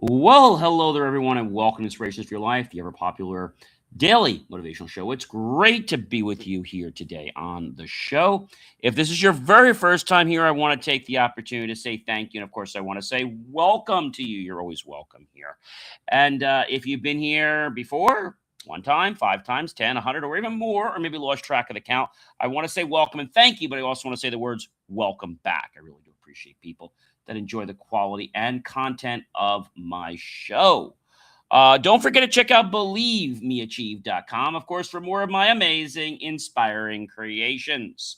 Well, hello there, everyone, and welcome to Inspirations for Your Life, the ever popular daily motivational show. It's great to be with you here today on the show. If this is your very first time here, I want to take the opportunity to say thank you. And of course, I want to say welcome to you. You're always welcome here. And if you've been here before, one time, five times, 10, 100, or even more, or maybe lost track of the count, I want to say welcome and thank you, but I also want to say the words welcome back. I really do appreciate people that enjoy the quality and content of my show. Don't forget to check out believemeachieve.com, of course, for more of my amazing, inspiring creations.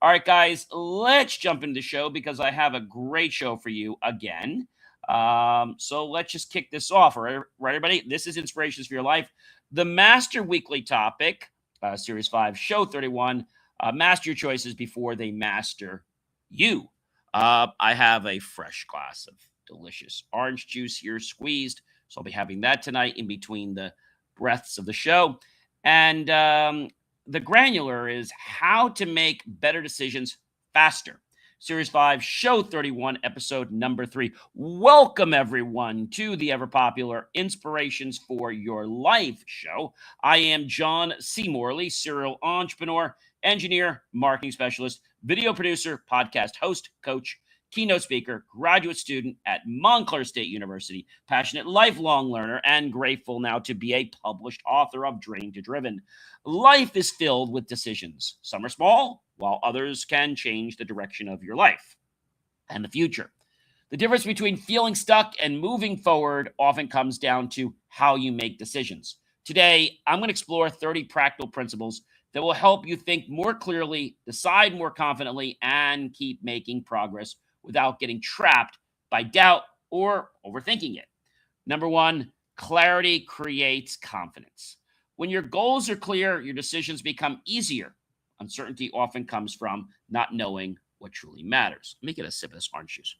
All right, guys, let's jump into the show because I have a great show for you again. So let's just kick this off. All right, everybody? This is Inspirations for Your Life, the Master Weekly Topic, Series 5, Show 31. Master your choices before they master you. I have a fresh glass of delicious orange juice here squeezed. So I'll be having that tonight in between the breaths of the show. And the granular is how to make better decisions faster. Series 5, Show 31, episode number 3. Welcome, everyone, to the ever popular Inspirations for Your Life show. I am John C. Morley, serial entrepreneur, engineer, marketing specialist, video producer, podcast host, coach, keynote speaker, graduate student at Montclair State University, passionate lifelong learner, and grateful now to be a published author of Drained to Driven. Life is filled with decisions. Some are small, while others can change the direction of your life and the future. The difference between feeling stuck and moving forward often comes down to how you make decisions. Today, I'm going to explore 30 practical principles that will help you think more clearly, decide more confidently, and keep making progress without getting trapped by doubt or overthinking it. Number one, clarity creates confidence. When your goals are clear, your decisions become easier. Uncertainty often comes from not knowing what truly matters. Let me get a sip of this orange juice.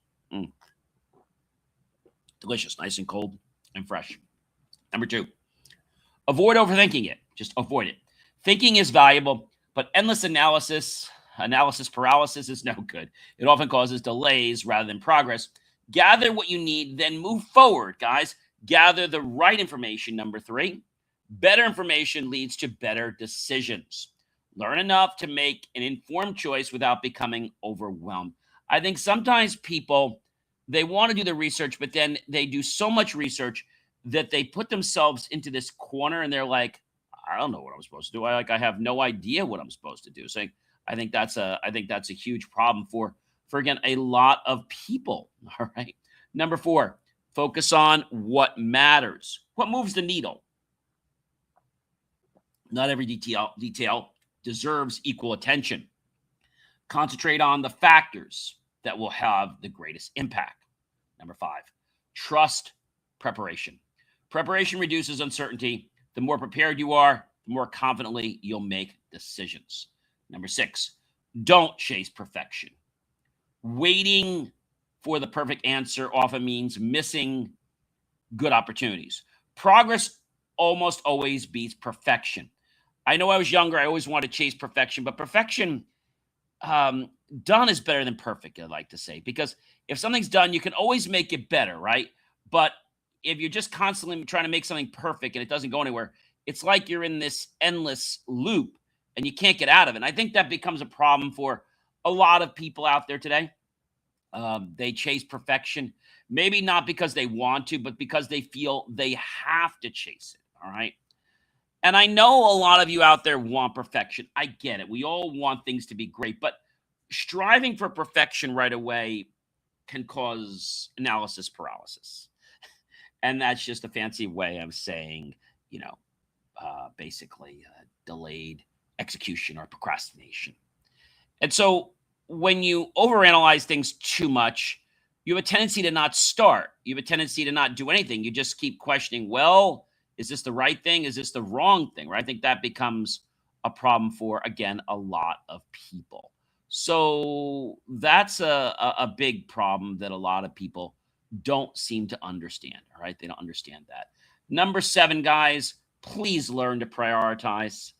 Delicious, nice and cold and fresh. Number two, avoid overthinking it. Just avoid it. Thinking is valuable, but endless analysis paralysis is no good. It often causes delays rather than progress. Gather what you need, then move forward, guys. Gather the right information. Number three, better information leads to better decisions. Learn enough to make an informed choice without becoming overwhelmed. I think sometimes people, they want to do the research, but then they do so much research that they put themselves into this corner and they're like, I don't know what I'm supposed to do. I have no idea what I'm supposed to do. So I think that's a huge problem for again a lot of people. All right. Number four, focus on what matters. What moves the needle? Not every detail deserves equal attention. Concentrate on the factors that will have the greatest impact. Number five, trust preparation. Preparation reduces uncertainty. The more prepared you are, the more confidently you'll make decisions. Number six, don't chase perfection. Waiting for the perfect answer often means missing good opportunities. Progress almost always beats perfection. I know I was younger, I always wanted to chase perfection, but perfection done is better than perfect, I like to say, because if something's done, you can always make it better, right? But if you're just constantly trying to make something perfect and it doesn't go anywhere, it's like you're in this endless loop and you can't get out of it. And I think that becomes a problem for a lot of people out there today. They chase perfection, maybe not because they want to, but because they feel they have to chase it. All right. And I know a lot of you out there want perfection. I get it. We all want things to be great, but striving for perfection right away can cause analysis paralysis. And that's just a fancy way of saying, basically delayed execution or procrastination. And so when you overanalyze things too much, you have a tendency to not start. You have a tendency to not do anything. You just keep questioning, well, is this the right thing? Is this the wrong thing? Right? I think that becomes a problem for, again, a lot of people. So that's a big problem that a lot of people don't seem to understand. All right. They don't understand that. Number 7, guys, please learn to prioritize.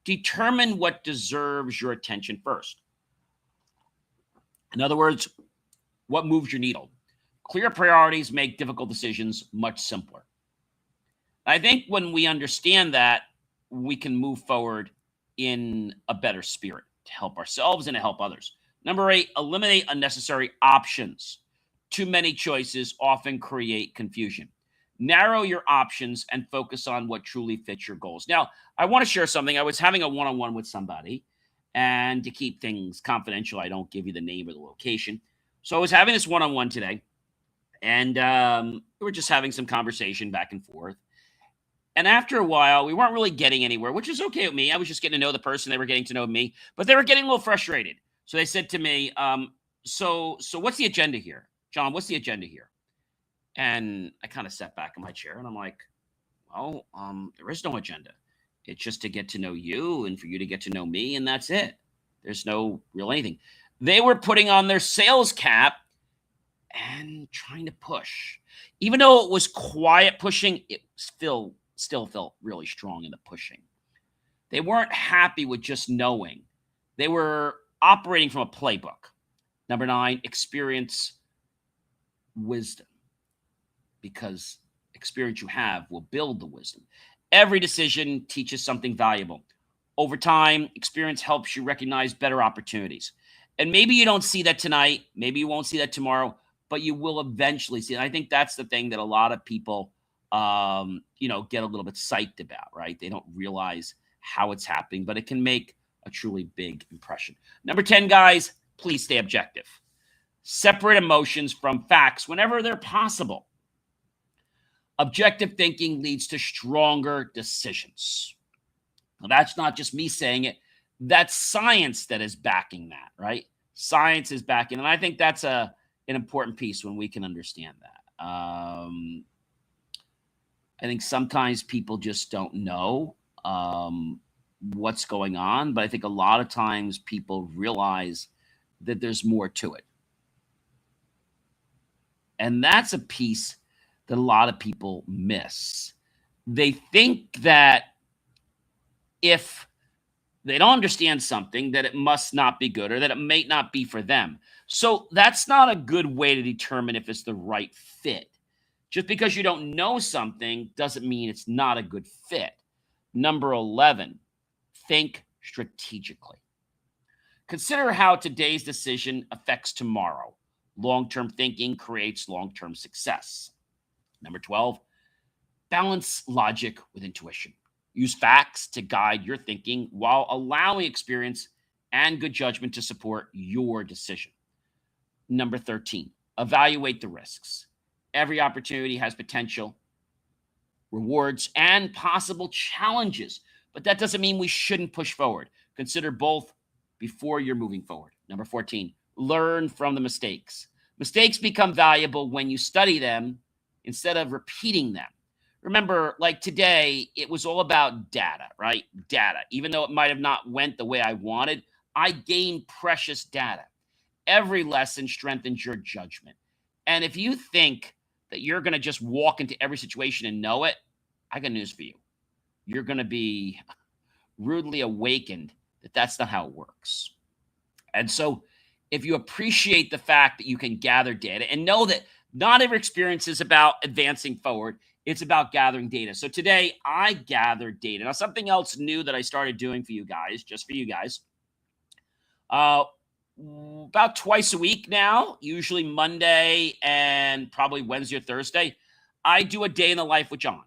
Determine what deserves your attention first. In other words, what moves your needle? Clear priorities make difficult decisions much simpler. I think when we understand that, we can move forward in a better spirit to help ourselves and to help others. Number 8, eliminate unnecessary options. Too many choices often create confusion. Narrow your options and focus on what truly fits your goals. Now, I want to share something. I was having a one on one with somebody, and to keep things confidential, I don't give you the name or the location. So I was having this one on one today, and we were just having some conversation back and forth. And after a while, we weren't really getting anywhere, which is okay with me. I was just getting to know the person. They were getting to know me, but they were getting a little frustrated. So they said to me, so what's the agenda here? John, what's the agenda here? And I kind of sat back in my chair and I'm like, well, there is no agenda. It's just to get to know you and for you to get to know me. And that's it. There's no real anything. They were putting on their sales cap and trying to push. Even though it was quiet pushing, it still felt really strong in the pushing. They weren't happy with just knowing. They were operating from a playbook. Number 9, experience wisdom, because experience you have will build the wisdom. Every decision teaches something valuable. Over time, experience helps you recognize better opportunities. And maybe you don't see that tonight. Maybe you won't see that tomorrow, but you will eventually see it. And I think that's the thing that a lot of people, get a little bit psyched about, right? They don't realize how it's happening, but it can make a truly big impression. Number 10, guys, please stay objective. Separate emotions from facts whenever they're possible. Objective thinking leads to stronger decisions. Now, that's not just me saying it. That's science that is backing that, right? Science is backing. And I think that's an important piece when we can understand that. I think sometimes people just don't know what's going on. But I think a lot of times people realize that there's more to it. And that's a piece that a lot of people miss. They think that if they don't understand something, that it must not be good or that it may not be for them. So that's not a good way to determine if it's the right fit. Just because you don't know something doesn't mean it's not a good fit. Number 11, think strategically. Consider how today's decision affects tomorrow. Long-term thinking creates long-term success. Number 12, balance logic with intuition. Use facts to guide your thinking while allowing experience and good judgment to support your decision. Number 13, evaluate the risks. Every opportunity has potential, rewards, and possible challenges, but that doesn't mean we shouldn't push forward. Consider both before you're moving forward. Number 14, learn from the mistakes. Mistakes become valuable when you study them instead of repeating them. Remember, like today, it was all about data, right? Data. Even though it might have not went the way I wanted, I gained precious data. Every lesson strengthens your judgment. And if you think that you're going to just walk into every situation and know it, I got news for you. You're going to be rudely awakened that that's not how it works. And so if you appreciate the fact that you can gather data and know that not every experience is about advancing forward, it's about gathering data. So today I gathered data. Now, something else new that I started doing for you guys, just for you guys, about twice a week now, usually Monday and probably Wednesday or Thursday, I do a day in the life with John.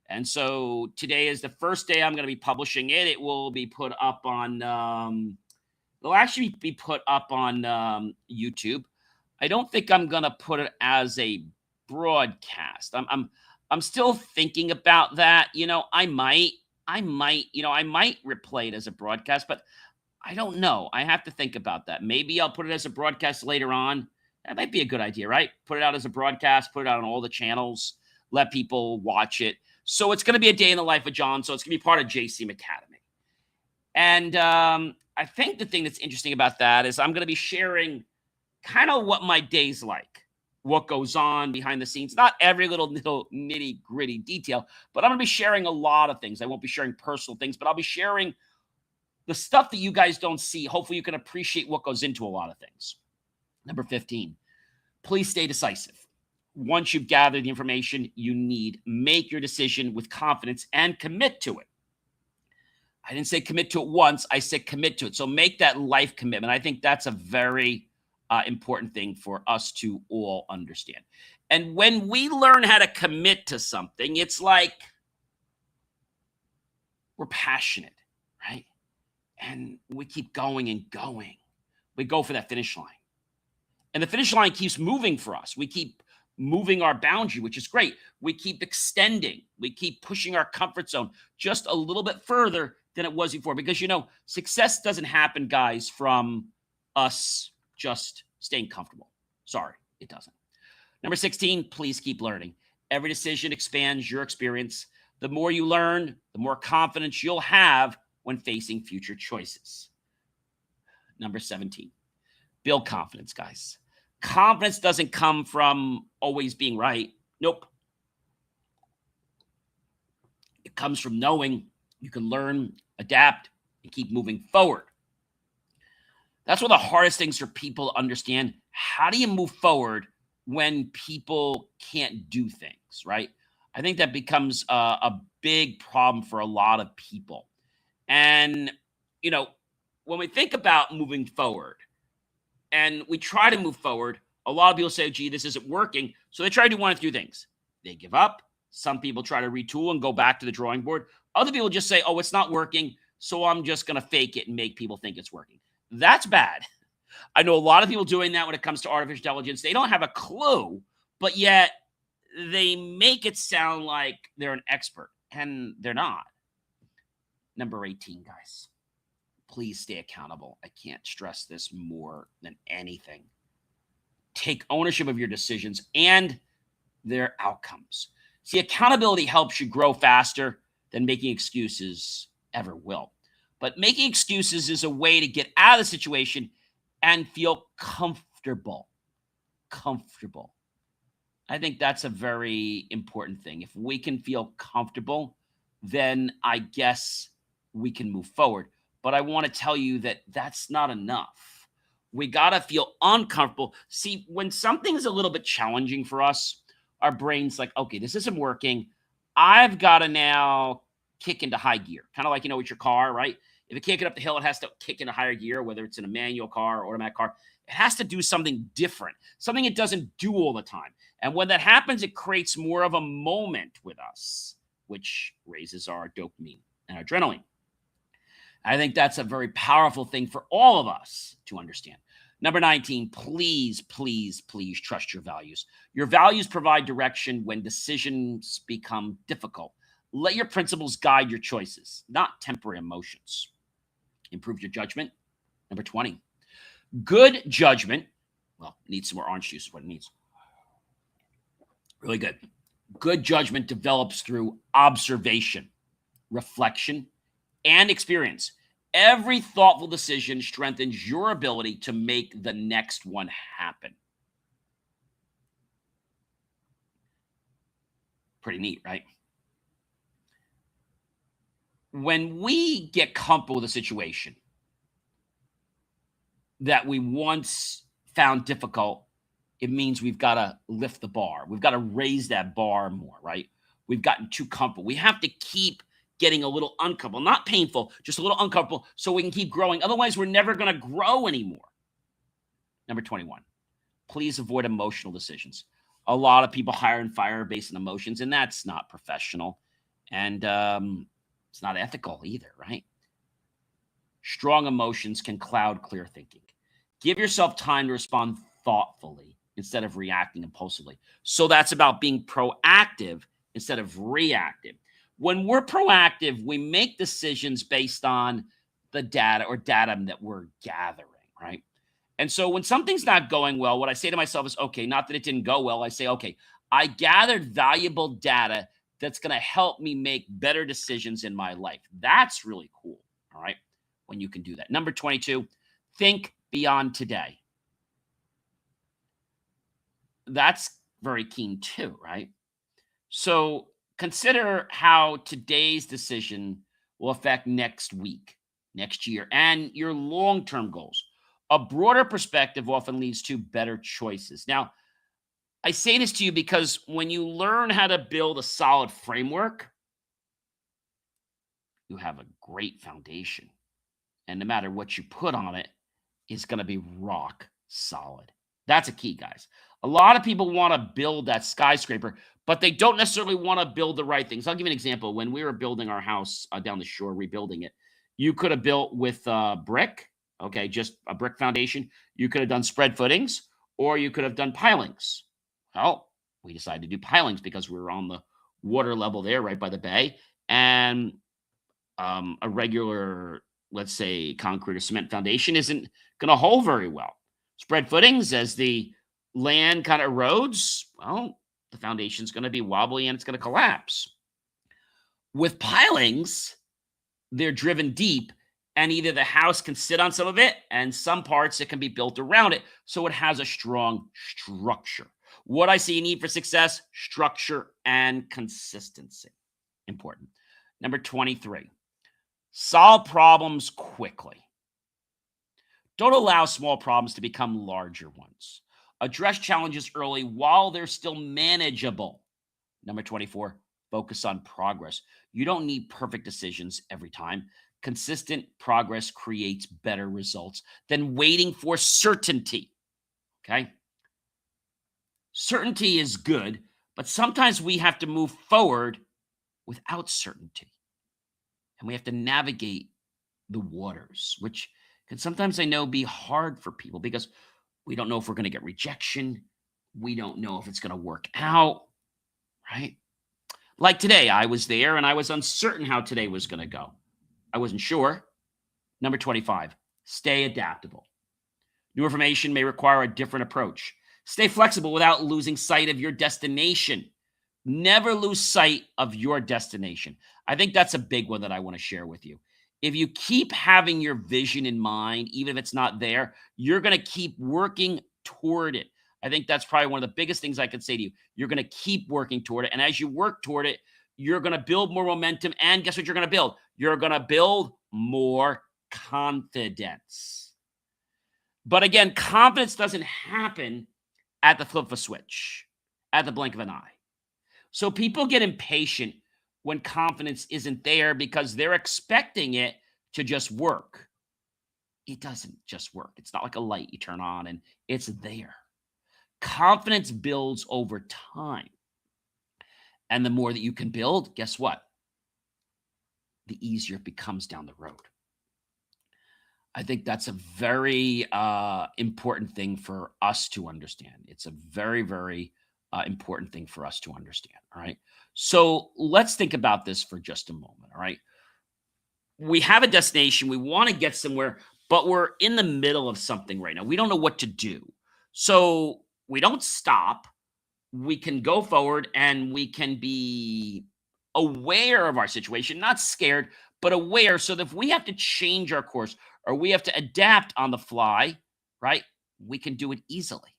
And so today is the first day I'm going to be publishing it. It will be put up on, it'll actually be put up on YouTube. I don't think I'm going to put it as a broadcast. I'm still thinking about that. I might replay it as a broadcast, but I don't know. I have to think about that. Maybe I'll put it as a broadcast later on. That might be a good idea, right? Put it out as a broadcast, put it out on all the channels, let people watch it. So it's going to be a day in the life of John. So it's going to be part of JCM Academy. And I think the thing that's interesting about that is I'm going to be sharing kind of what my day's like, what goes on behind the scenes. Not every little nitty gritty detail, but I'm going to be sharing a lot of things. I won't be sharing personal things, but I'll be sharing the stuff that you guys don't see. Hopefully you can appreciate what goes into a lot of things. Number 15, please stay decisive. Once you've gathered the information you need, make your decision with confidence and commit to it. I didn't say commit to it once, I said commit to it. So make that life commitment. I think that's a very important thing for us to all understand. And when we learn how to commit to something, it's like we're passionate, right? And we keep going and going. We go for that finish line. And the finish line keeps moving for us. We keep moving our boundary, which is great. We keep extending. We keep pushing our comfort zone just a little bit further than it was before. Because, success doesn't happen, guys, from us just staying comfortable. Sorry, it doesn't. Number 16, please keep learning. Every decision expands your experience. The more you learn, the more confidence you'll have when facing future choices. Number 17, build confidence, guys. Confidence doesn't come from always being right. Nope. It comes from knowing you can learn, adapt, and keep moving forward. That's one of the hardest things for people to understand. How do you move forward when people can't do things, right? I think that becomes a big problem for a lot of people. And, when we think about moving forward, and we try to move forward, a lot of people say, gee, this isn't working. So they try to do one of two things. They give up. Some people try to retool and go back to the drawing board. Other people just say, oh, it's not working, so I'm just going to fake it and make people think it's working. That's bad. I know a lot of people doing that when it comes to artificial intelligence. They don't have a clue, but yet they make it sound like they're an expert, and they're not. Number 18, guys. Please stay accountable. I can't stress this more than anything. Take ownership of your decisions and their outcomes. See, accountability helps you grow faster than making excuses ever will. But making excuses is a way to get out of the situation and feel comfortable. Comfortable. I think that's a very important thing. If we can feel comfortable, then I guess we can move forward. But I want to tell you that that's not enough. We got to feel uncomfortable. See, when something's a little bit challenging for us, our brain's like, okay, this isn't working. I've got to now kick into high gear. Kind of like, with your car, right? If it can't get up the hill, it has to kick into higher gear, whether it's in a manual car or automatic car. It has to do something different, something it doesn't do all the time. And when that happens, it creates more of a moment with us, which raises our dopamine and adrenaline. I think that's a very powerful thing for all of us to understand. Number 19, please, please, please trust your values. Your values provide direction when decisions become difficult. Let your principles guide your choices, not temporary emotions. Improve your judgment. Number 20, good judgment. Well, it needs some more orange juice is what it needs. Really good. Good judgment develops through observation, reflection, and experience. Every thoughtful decision strengthens your ability to make the next one happen. Pretty neat, right? When we get comfortable with a situation that we once found difficult, it means we've got to lift the bar. We've got to raise that bar more, right? We've gotten too comfortable. We have to keep getting a little uncomfortable, not painful, just a little uncomfortable so we can keep growing. Otherwise, we're never going to grow anymore. Number 21, please avoid emotional decisions. A lot of people hire and fire based on emotions, and that's not professional. And it's not ethical either, right? Strong emotions can cloud clear thinking. Give yourself time to respond thoughtfully instead of reacting impulsively. So that's about being proactive instead of reactive. When we're proactive, we make decisions based on the data or datum that we're gathering, right? And so when something's not going well, what I say to myself is, okay, not that it didn't go well. I say, okay, I gathered valuable data that's going to help me make better decisions in my life. That's really cool, all right, when you can do that. Number 22, think beyond today. That's very keen too, right? So consider how today's decision will affect next week, next year, and your long-term goals. A broader perspective often leads to better choices. Now, I say this to you because when you learn how to build a solid framework, you have a great foundation. And no matter what you put on it, is going to be rock solid. That's a key, guys. A lot of people want to build that skyscraper, but they don't necessarily want to build the right things. I'll give you an example. When we were building our house down the shore, rebuilding it, you could have built with brick, okay, just a brick foundation. You could have done spread footings, or you could have done pilings. Well, we decided to do pilings because we were on the water level there, right by the bay, and a regular, let's say, concrete or cement foundation isn't going to hold very well. Spread footings, as the land kind of erodes, well, the foundation's going to be wobbly and it's going to collapse. With pilings, they're driven deep, and either the house can sit on some of it, and some parts it can be built around it, so it has a strong structure. What I see you need for success: structure and consistency. Important. Number 23. Solve problems quickly. Don't allow small problems to become larger ones. Address challenges early while they're still manageable. Number 24, focus on progress. You don't need perfect decisions every time. Consistent progress creates better results than waiting for certainty. Okay? Certainty is good, but sometimes we have to move forward without certainty. And we have to navigate the waters, which can sometimes, I know, be hard for people because we don't know if we're going to get rejection. We don't know if it's going to work out, right? Like today, I was there and I was uncertain how today was going to go. I wasn't sure. Number 25, stay adaptable. New information may require a different approach. Stay flexible without losing sight of your destination. Never lose sight of your destination. I think that's a big one that I want to share with you. If you keep having your vision in mind, even if it's not there, you're going to keep working toward it. I think that's probably one of the biggest things I could say to you. You're going to keep working toward it. And as you work toward it, you're going to build more momentum. And guess what you're going to build? You're going to build more confidence. But again, confidence doesn't happen at the flip of a switch, at the blink of an eye. So people get impatient when confidence isn't there because they're expecting it to just work. It doesn't just work. It's not like a light you turn on and it's there. Confidence builds over time. And the more that you can build, guess what? The easier it becomes down the road. I think that's a very important thing for us to understand. It's a very, very important thing for us to understand. All right. So let's think about this for just a moment. All right. We have a destination. We want to get somewhere, but we're in the middle of something right now. We don't know what to do. So we don't stop. We can go forward and we can be aware of our situation, not scared, but aware, so that if we have to change our course or we have to adapt on the fly, right, we can do it easily.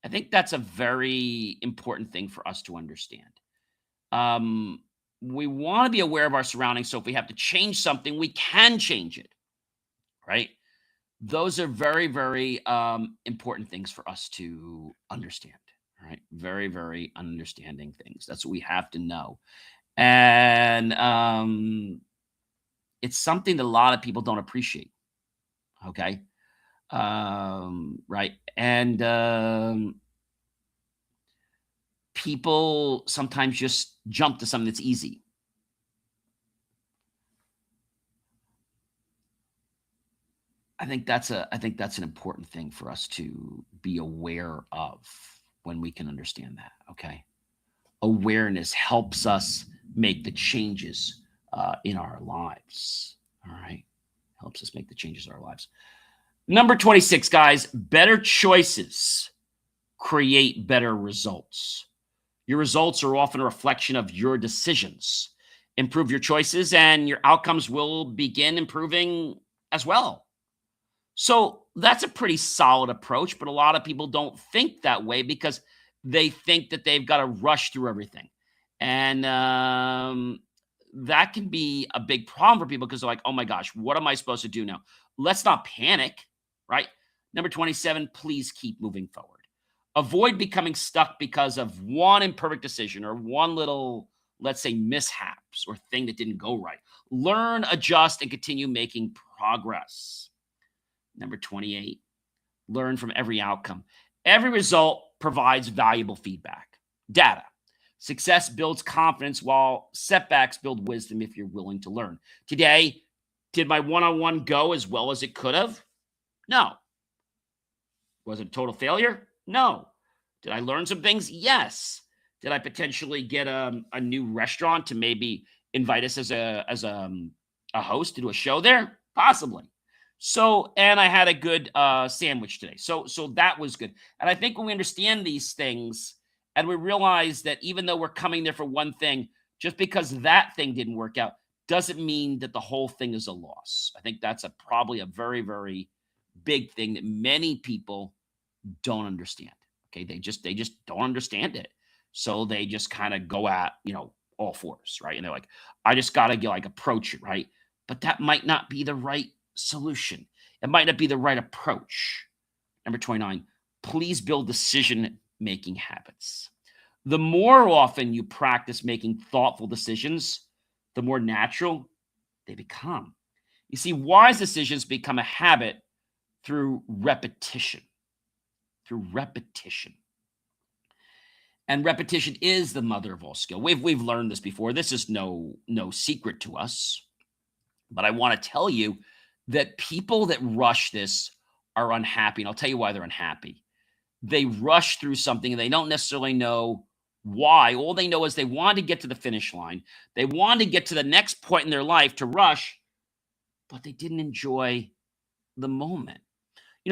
I think that's a very important thing for us to understand. We want to be aware of our surroundings. So if we have to change something, we can change it, right? Those are very, very important things for us to understand, right? Very, very understanding things. That's what we have to know. And it's something that a lot of people don't appreciate. Okay. Right. And people sometimes just jump to something that's easy. I think that's an important thing for us to be aware of when we can understand that. Okay. Awareness helps us make the changes in our lives. All right. Helps us make the changes in our lives. Number 26, guys, better choices create better results. Your results are often a reflection of your decisions. Improve your choices and your outcomes will begin improving as well. So that's a pretty solid approach, but a lot of people don't think that way because they think that they've got to rush through everything. And that can be a big problem for people because they're like, oh my gosh, what am I supposed to do now? Let's not panic, right? Number 27, please keep moving forward. Avoid becoming stuck because of one imperfect decision or one little, let's say, mishaps or thing that didn't go right. Learn, adjust, and continue making progress. Number 28, learn from every outcome. Every result provides valuable feedback. Data. Success builds confidence while setbacks build wisdom if you're willing to learn. Today, did my one-on-one go as well as it could have? No. Was it a total failure? No. Did I learn some things? Yes. Did I potentially get a new restaurant to maybe invite us as a host to do a show there? Possibly. So, and I had a good sandwich today. So that was good. And I think when we understand these things and we realize that even though we're coming there for one thing, just because that thing didn't work out doesn't mean that the whole thing is a loss. I think that's probably a very, very big thing that many people don't understand. Okay, they just don't understand it. So they just kind of go at, all fours, right? And they're like, I just gotta get like approach it, right? But that might not be the right solution. It might not be the right approach. Number 29, please build decision making habits. The more often you practice making thoughtful decisions, the more natural they become. You see, wise decisions become a habit through repetition. Through repetition. And repetition is the mother of all skill. We've learned this before. This is no secret to us. But I want to tell you that people that rush this are unhappy. And I'll tell you why they're unhappy. They rush through something and they don't necessarily know why. All they know is they want to get to the finish line. They want to get to the next point in their life to rush, but they didn't enjoy the moment.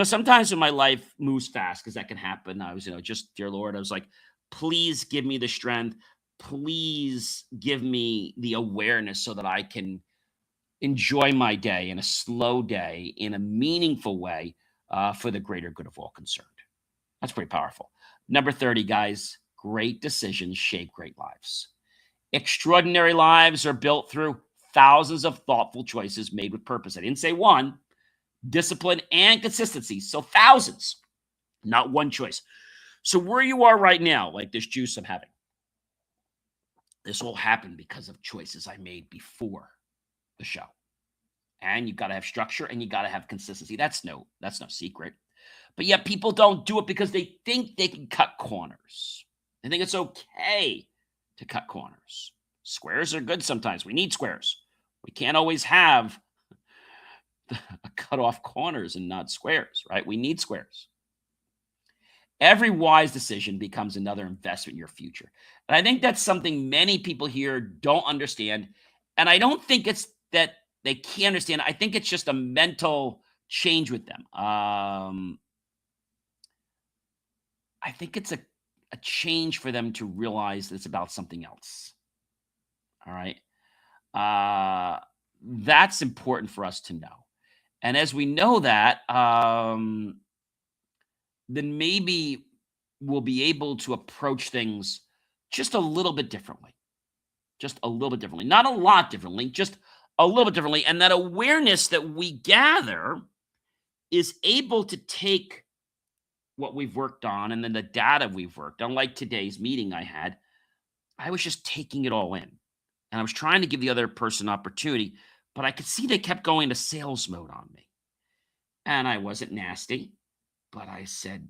Sometimes when my life moves fast, because that can happen, I was, just, dear Lord, I was like, please give me the strength. Please give me the awareness so that I can enjoy my day in a slow day, in a meaningful way, for the greater good of all concerned. That's pretty powerful. Number 30, guys, great decisions shape great lives. Extraordinary lives are built through thousands of thoughtful choices made with purpose. I didn't say one. Discipline and consistency. So thousands, not one choice. So where you are right now, like this juice I'm having, this all happened because of choices I made before the show. And you got to have structure and you got to have consistency. That's no secret. But yet people don't do it because they think they can cut corners. They think it's okay to cut corners. Squares are good sometimes. We need squares. We can't always have cut off corners and not squares, right? We need squares. Every wise decision becomes another investment in your future. And I think that's something many people here don't understand. And I don't think it's that they can't understand. I think it's just a mental change with them. I think it's a change for them to realize that it's about something else. All right. That's important for us to know. And as we know that, then maybe we'll be able to approach things just a little bit differently. Just a little bit differently. Not a lot differently, just a little bit differently. And that awareness that we gather is able to take what we've worked on and then the data we've worked on. Like today's meeting I was just taking it all in. And I was trying to give the other person opportunity, but I could see they kept going into sales mode on me. And I wasn't nasty, but I said,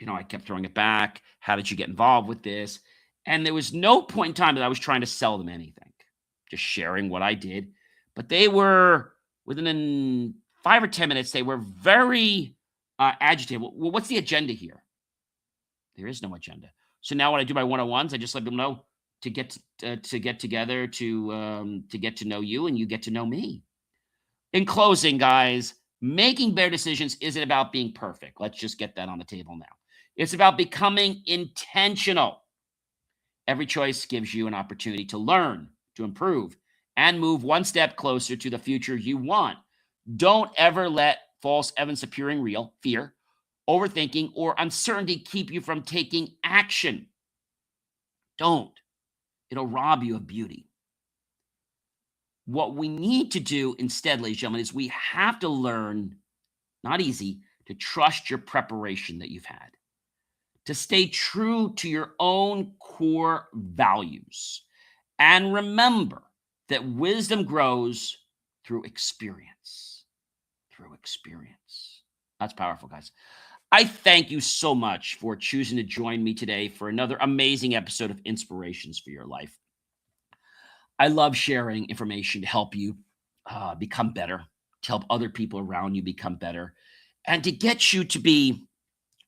I kept throwing it back. How did you get involved with this? And there was no point in time that I was trying to sell them anything, just sharing what I did. But they were, within 5 or 10 minutes, they were very agitated. Well, what's the agenda here? There is no agenda. So now when I do my one-on-ones, I just let them know to get together to get to know you and you get to know me. In closing, guys, making better decisions isn't about being perfect. Let's just get that on the table now. It's about becoming intentional. Every choice gives you an opportunity to learn, to improve, and move one step closer to the future you want. Don't ever let false evidence appearing real, fear, overthinking, or uncertainty keep you from taking action. Don't. It'll rob you of beauty. What we need to do instead, ladies and gentlemen, is we have to learn, not easy, to trust your preparation that you've had. to stay true to your own core values. And remember that wisdom grows through experience. Through experience. That's powerful, guys. I thank you so much for choosing to join me today for another amazing episode of Inspirations for Your Life. I love sharing information to help you become better, to help other people around you become better, and to get you to be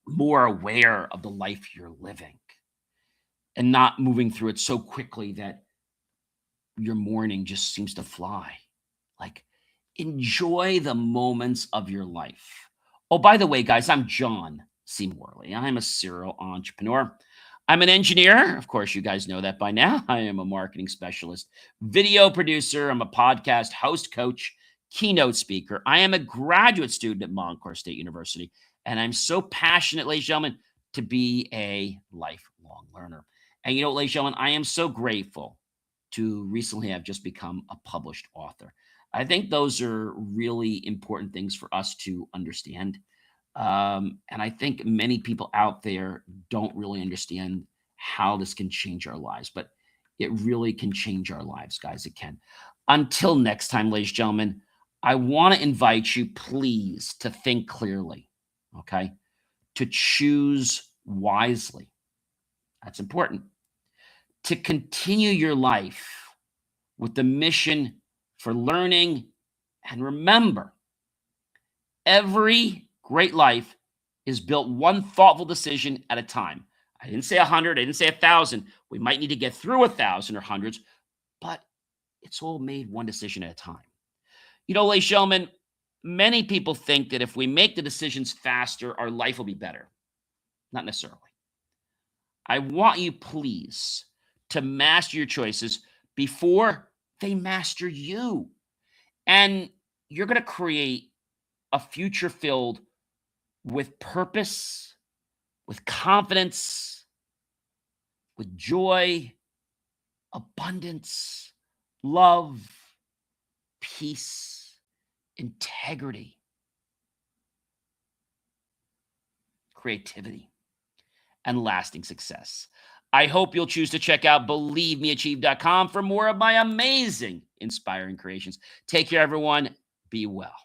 more aware of the life you're living and not moving through it so quickly that your morning just seems to fly. Like, enjoy the moments of your life. Oh, by the way, guys, I'm John C. Morley. I'm a serial entrepreneur. I'm an engineer. Of course, you guys know that by now. I am a marketing specialist, video producer. I'm a podcast host, coach, keynote speaker. I am a graduate student at Montclair State University. And I'm so passionate, ladies and gentlemen, to be a lifelong learner. And ladies and gentlemen, I am so grateful to recently have just become a published author. I think those are really important things for us to understand. And I think many people out there don't really understand how this can change our lives, but it really can change our lives, guys. It can. Until next time, ladies and gentlemen, I want to invite you, please, to think clearly, okay? To choose wisely. That's important. To continue your life with the mission for learning. And remember, every great life is built one thoughtful decision at a time. I didn't say 100. I didn't say 1,000. We might need to get through 1,000 or hundreds, but it's all made one decision at a time. Ladies and gentlemen, many people think that if we make the decisions faster, our life will be better. Not necessarily. I want you, please, to master your choices before they master you. And you're going to create a future filled with purpose, with confidence, with joy, abundance, love, peace, integrity, creativity, and lasting success. I hope you'll choose to check out believemeachieve.com for more of my amazing, inspiring creations. Take care, everyone. Be well.